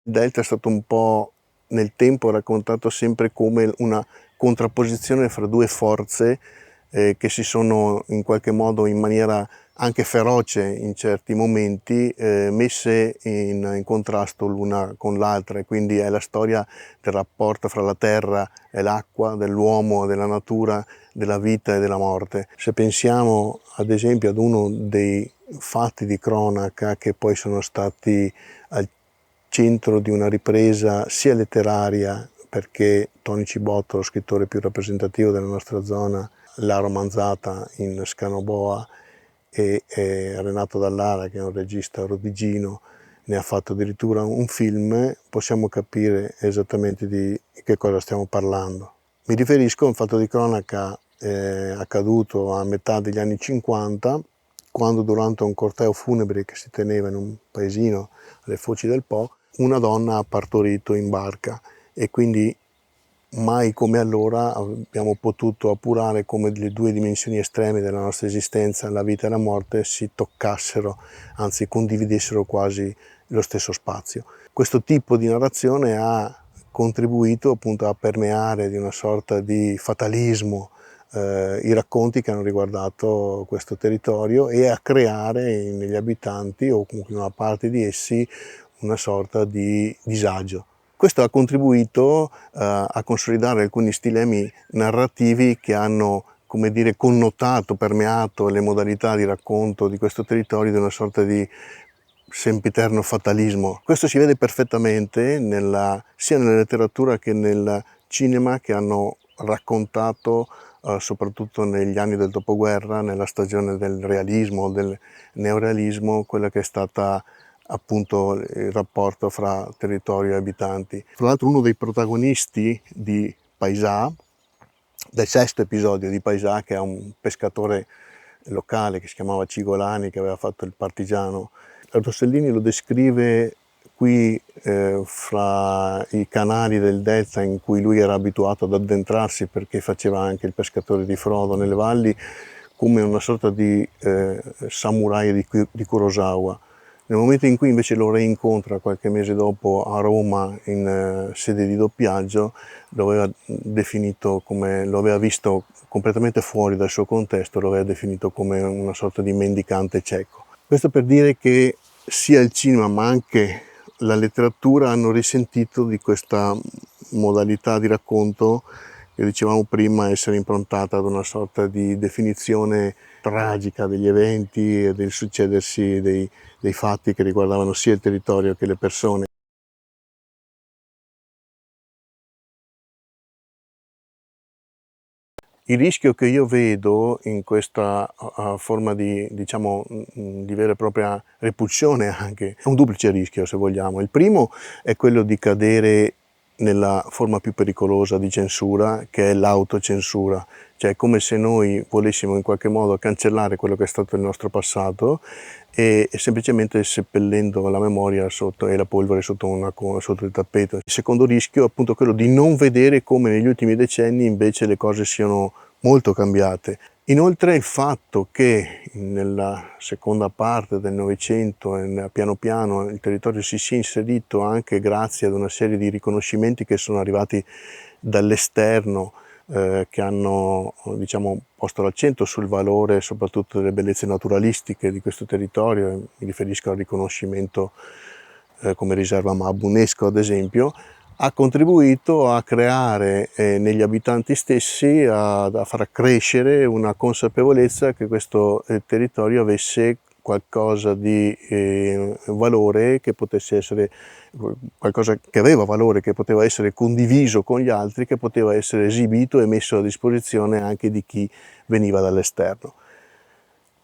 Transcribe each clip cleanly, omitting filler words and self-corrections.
Il Delta è stato un po' nel tempo raccontato sempre come una contrapposizione fra due forze che si sono in qualche modo, in maniera anche feroce in certi momenti, messe in contrasto l'una con l'altra, e quindi è la storia del rapporto fra la terra e l'acqua, dell'uomo, della natura, della vita e della morte. Se pensiamo ad esempio ad uno dei fatti di cronaca che poi sono stati al centro di una ripresa sia letteraria, perché Tony Cibotto, lo scrittore più rappresentativo della nostra zona, l'ha romanzata in Scanoboa, e Renato Dallara, che è un regista rodigino, ne ha fatto addirittura un film, possiamo capire esattamente di che cosa stiamo parlando. Mi riferisco a un fatto di cronaca accaduto a metà degli anni 50, quando durante un corteo funebre che si teneva in un paesino alle foci del Po, una donna ha partorito in barca, e quindi mai come allora abbiamo potuto appurare come le due dimensioni estreme della nostra esistenza, la vita e la morte, si toccassero, anzi condividessero quasi lo stesso spazio. Questo tipo di narrazione ha contribuito appunto a permeare di una sorta di fatalismo i racconti che hanno riguardato questo territorio, e a creare negli abitanti, o comunque in una parte di essi, una sorta di disagio. Questo ha contribuito a consolidare alcuni stilemi narrativi che hanno, come dire, connotato, permeato le modalità di racconto di questo territorio di una sorta di sempiterno fatalismo. Questo si vede perfettamente sia nella letteratura che nel cinema, che hanno raccontato soprattutto negli anni del dopoguerra, nella stagione del realismo, del neorealismo, quella che è stata appunto il rapporto fra territorio e abitanti. Tra l'altro uno dei protagonisti di Paesà, del sesto episodio di Paesà, che è un pescatore locale che si chiamava Cigolani, che aveva fatto il partigiano, Rossellini lo descrive qui fra i canali del Delta, in cui lui era abituato ad addentrarsi perché faceva anche il pescatore di frodo nelle valli, come una sorta di samurai di Kurosawa. Nel momento in cui invece lo reincontra qualche mese dopo a Roma in sede di doppiaggio, lo aveva definito come, lo aveva visto completamente fuori dal suo contesto, lo aveva definito come una sorta di mendicante cieco. Questo per dire che sia il cinema ma anche la letteratura hanno risentito di questa modalità di racconto che dicevamo prima essere improntata ad una sorta di definizione tragica degli eventi e del succedersi dei fatti che riguardavano sia il territorio che le persone. Il rischio che io vedo in questa forma di, diciamo, di vera e propria repulsione, anche, è un duplice rischio se vogliamo. Il primo è quello di cadere nella forma più pericolosa di censura, che è l'autocensura, cioè è come se noi volessimo in qualche modo cancellare quello che è stato il nostro passato e semplicemente seppellendo la memoria sotto, e la polvere sotto il tappeto. Il secondo rischio è appunto quello di non vedere come negli ultimi decenni invece le cose siano molto cambiate. Inoltre il fatto che nella seconda parte del Novecento piano piano il territorio si sia inserito anche grazie ad una serie di riconoscimenti che sono arrivati dall'esterno, che hanno, diciamo, posto l'accento sul valore soprattutto delle bellezze naturalistiche di questo territorio, mi riferisco al riconoscimento come riserva MAB UNESCO ad esempio, ha contribuito a creare negli abitanti stessi, a far crescere una consapevolezza che questo territorio avesse qualcosa di valore, che potesse essere qualcosa che aveva valore, che poteva essere condiviso con gli altri, che poteva essere esibito e messo a disposizione anche di chi veniva dall'esterno.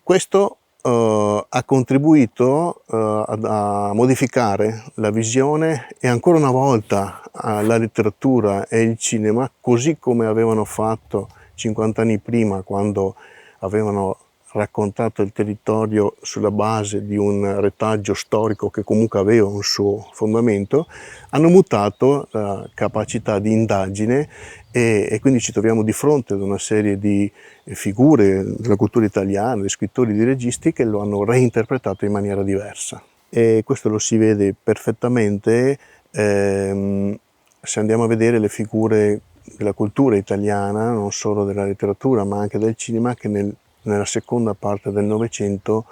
Questo ha contribuito a modificare la visione, e ancora una volta la letteratura e il cinema, così come avevano fatto 50 anni prima, quando avevano raccontato il territorio sulla base di un retaggio storico che comunque aveva un suo fondamento, hanno mutato la capacità di indagine, e quindi ci troviamo di fronte ad una serie di figure della cultura italiana, di scrittori, di registi che lo hanno reinterpretato in maniera diversa. E questo lo si vede perfettamente Se andiamo a vedere le figure della cultura italiana, non solo della letteratura ma anche del cinema, che nella seconda parte del Novecento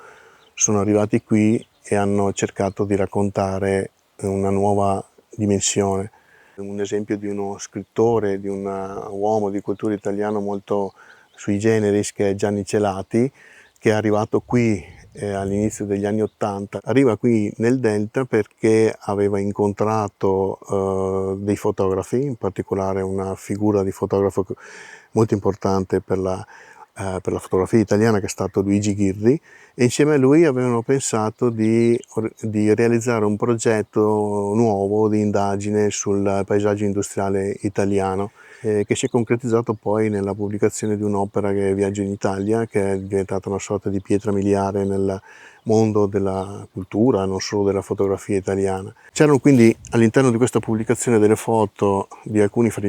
sono arrivati qui e hanno cercato di raccontare una nuova dimensione. Un esempio di uno scrittore, di un uomo di cultura italiano molto sui generis, che è Gianni Celati, che è arrivato qui all'inizio degli anni '80. Arriva qui nel Delta perché aveva incontrato dei fotografi, in particolare una figura di fotografo molto importante per la fotografia italiana, che è stato Luigi Ghirri, e insieme a lui avevano pensato di realizzare un progetto nuovo di indagine sul paesaggio industriale italiano, che si è concretizzato poi nella pubblicazione di un'opera che è Viaggio in Italia, che è diventata una sorta di pietra miliare nel mondo della cultura, non solo della fotografia italiana. C'erano quindi all'interno di questa pubblicazione delle foto di alcuni fra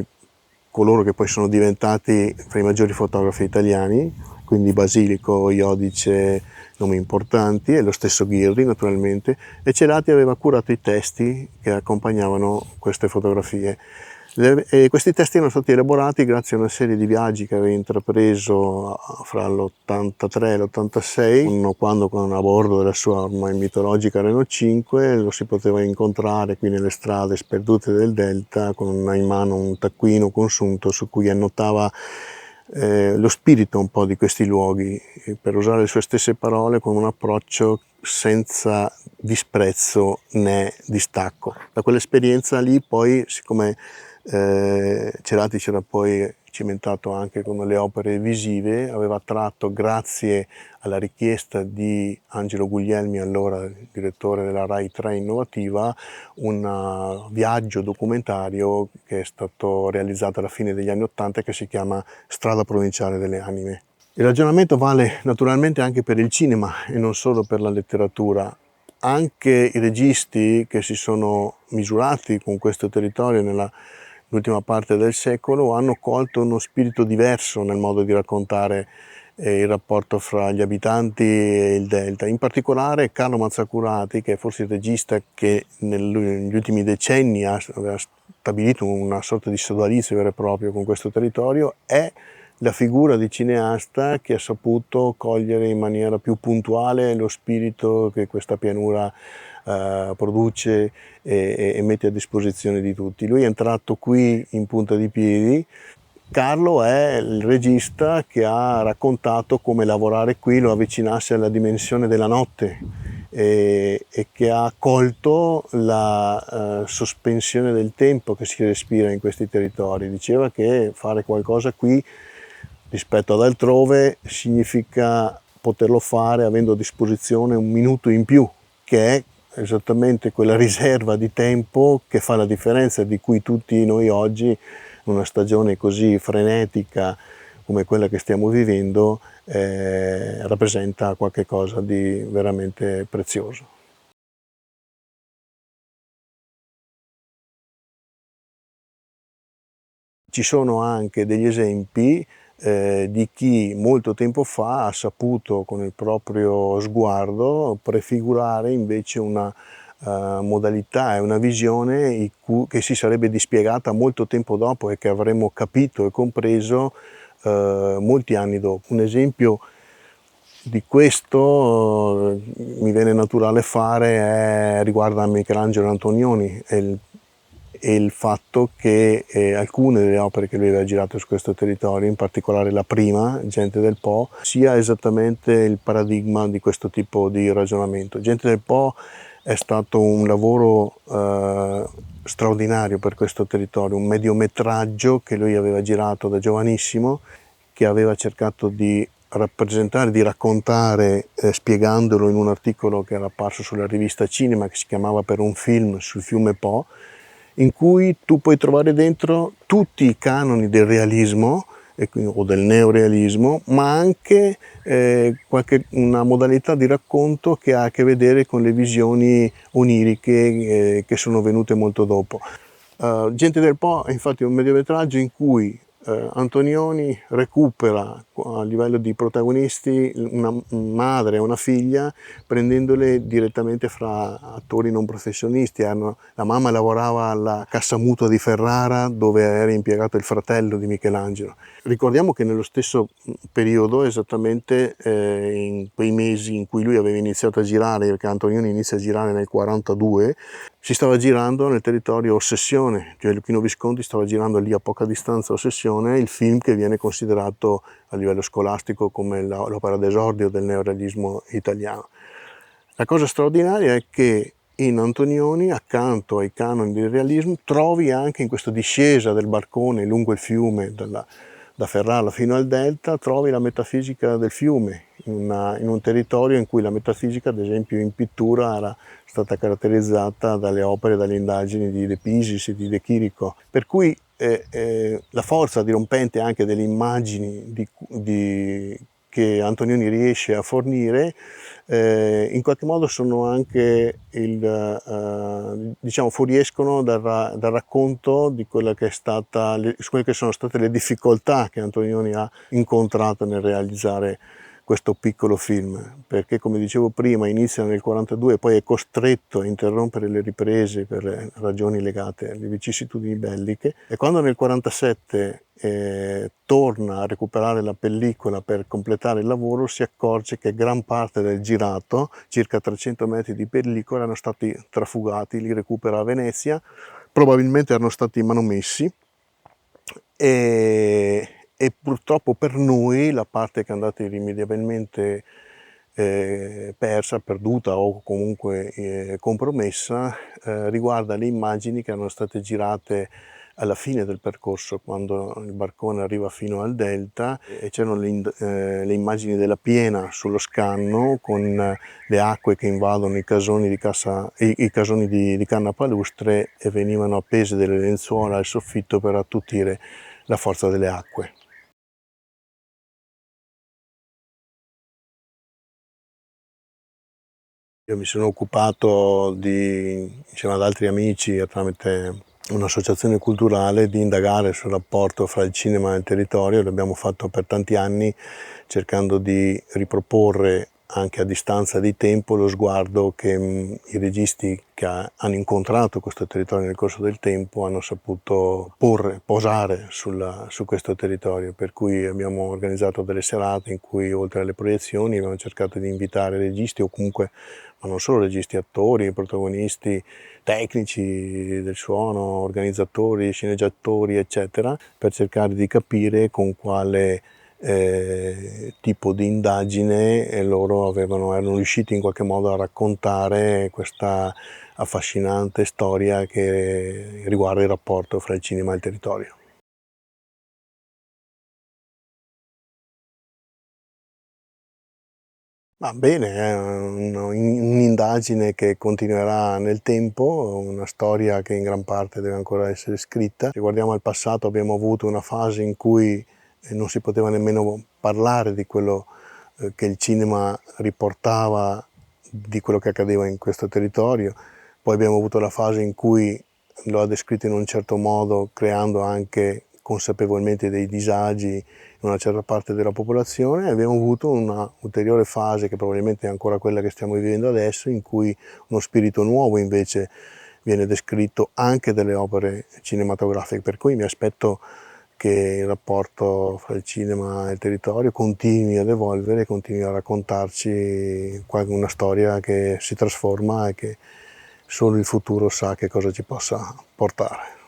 coloro che poi sono diventati fra i maggiori fotografi italiani, quindi Basilico, Iodice, nomi importanti, e lo stesso Ghirri naturalmente, e Celati aveva curato i testi che accompagnavano queste fotografie. E questi testi erano stati elaborati grazie a una serie di viaggi che aveva intrapreso fra l'83 e l'86, quando a bordo della sua ormai mitologica Renault 5 lo si poteva incontrare qui nelle strade sperdute del Delta, con in mano un taccuino consunto su cui annotava lo spirito un po' di questi luoghi, per usare le sue stesse parole, con un approccio senza disprezzo né distacco. Da quell'esperienza lì poi, siccome Celati c'era poi cimentato anche con le opere visive, aveva tratto, grazie alla richiesta di Angelo Guglielmi, allora direttore della Rai 3 Innovativa, un viaggio documentario che è stato realizzato alla fine degli anni '80, che si chiama Strada Provinciale delle Anime. Il ragionamento vale naturalmente anche per il cinema e non solo per la letteratura. Anche i registi che si sono misurati con questo territorio nell'ultima parte del secolo hanno colto uno spirito diverso nel modo di raccontare il rapporto fra gli abitanti e il Delta. In particolare Carlo Mazzacurati, che è forse il regista che negli ultimi decenni aveva stabilito una sorta di sodalizio vero e proprio con questo territorio, è la figura di cineasta che ha saputo cogliere in maniera più puntuale lo spirito che questa pianura produce e mette a disposizione di tutti. Lui è entrato qui in punta di piedi. Carlo è il regista che ha raccontato come lavorare qui lo avvicinasse alla dimensione della notte e che ha colto la sospensione del tempo che si respira in questi territori. Diceva che fare qualcosa qui rispetto ad altrove significa poterlo fare avendo a disposizione un minuto in più, che è esattamente quella riserva di tempo che fa la differenza, di cui tutti noi oggi, in una stagione così frenetica come quella che stiamo vivendo, rappresenta qualcosa di veramente prezioso. Ci sono anche degli esempi di chi molto tempo fa ha saputo con il proprio sguardo prefigurare invece una modalità e una visione che si sarebbe dispiegata molto tempo dopo e che avremmo capito e compreso molti anni dopo. Un esempio di questo mi viene naturale fare riguarda Michelangelo Antonioni e il fatto che alcune delle opere che lui aveva girato su questo territorio, in particolare la prima, Gente del Po, sia esattamente il paradigma di questo tipo di ragionamento. Gente del Po è stato un lavoro straordinario per questo territorio, un mediometraggio che lui aveva girato da giovanissimo, che aveva cercato di rappresentare, di raccontare, spiegandolo in un articolo che era apparso sulla rivista Cinema, che si chiamava Per un film sul fiume Po, in cui tu puoi trovare dentro tutti i canoni del realismo o del neorealismo, ma anche una modalità di racconto che ha a che vedere con le visioni oniriche che sono venute molto dopo. Gente del Po è infatti un mediometraggio in cui Antonioni recupera a livello di protagonisti una madre e una figlia, prendendole direttamente fra attori non professionisti. La mamma lavorava alla Cassa Mutua di Ferrara, dove era impiegato il fratello di Michelangelo. Ricordiamo che nello stesso periodo, esattamente in quei mesi in cui lui aveva iniziato a girare, perché Antonioni inizia a girare nel 1942, si stava girando nel territorio Ossessione, cioè Luchino Visconti stava girando lì a poca distanza Ossessione, il film che viene considerato a livello scolastico come l'opera d'esordio del neorealismo italiano. La cosa straordinaria è che in Antonioni, accanto ai canoni del realismo, trovi anche in questa discesa del barcone lungo il fiume, da Ferrara fino al delta, trovi la metafisica del fiume, in un territorio in cui la metafisica, ad esempio in pittura, era stata caratterizzata dalle opere, dalle indagini di De Pisis e di De Chirico. Per cui la forza dirompente anche delle immagini che Antonioni riesce a fornire, in qualche modo sono anche diciamo, fuoriescono dal racconto di quelle che sono state le difficoltà che Antonioni ha incontrato nel realizzare questo piccolo film, perché come dicevo prima inizia nel 1942 e poi è costretto a interrompere le riprese per ragioni legate alle vicissitudini belliche, e quando nel 1947 torna a recuperare la pellicola per completare il lavoro, si accorge che gran parte del girato, circa 300 metri di pellicola, erano stati trafugati, li recupera a Venezia, probabilmente erano stati manomessi, e purtroppo per noi la parte che è andata irrimediabilmente persa, perduta o comunque compromessa riguarda le immagini che erano state girate alla fine del percorso, quando il barcone arriva fino al delta, e c'erano le immagini della piena sullo scanno con le acque che invadono i casoni di canna palustre, e venivano appese delle lenzuola al soffitto per attutire la forza delle acque. Io mi sono occupato insieme ad altri amici, tramite un'associazione culturale, di indagare sul rapporto fra il cinema e il territorio. L'abbiamo fatto per tanti anni, cercando di riproporre anche a distanza di tempo lo sguardo che i registi che hanno incontrato questo territorio nel corso del tempo hanno saputo posare su questo territorio. Per cui abbiamo organizzato delle serate in cui, oltre alle proiezioni, abbiamo cercato di invitare registi, o comunque, ma non solo registi, attori, protagonisti, tecnici del suono, organizzatori, sceneggiatori, eccetera, per cercare di capire con quale tipo di indagine loro erano riusciti in qualche modo a raccontare questa affascinante storia che riguarda il rapporto fra il cinema e il territorio. Va bene, è un'indagine che continuerà nel tempo, una storia che in gran parte deve ancora essere scritta. Se guardiamo al passato, abbiamo avuto una fase in cui non si poteva nemmeno parlare di quello che il cinema riportava, di quello che accadeva in questo territorio. Poi abbiamo avuto la fase in cui lo ha descritto in un certo modo, creando anche consapevolmente dei disagi in una certa parte della popolazione, e abbiamo avuto una ulteriore fase, che probabilmente è ancora quella che stiamo vivendo adesso, in cui uno spirito nuovo invece viene descritto anche dalle opere cinematografiche, per cui mi aspetto che il rapporto fra il cinema e il territorio continui ad evolvere, continui a raccontarci una storia che si trasforma e che solo il futuro sa che cosa ci possa portare.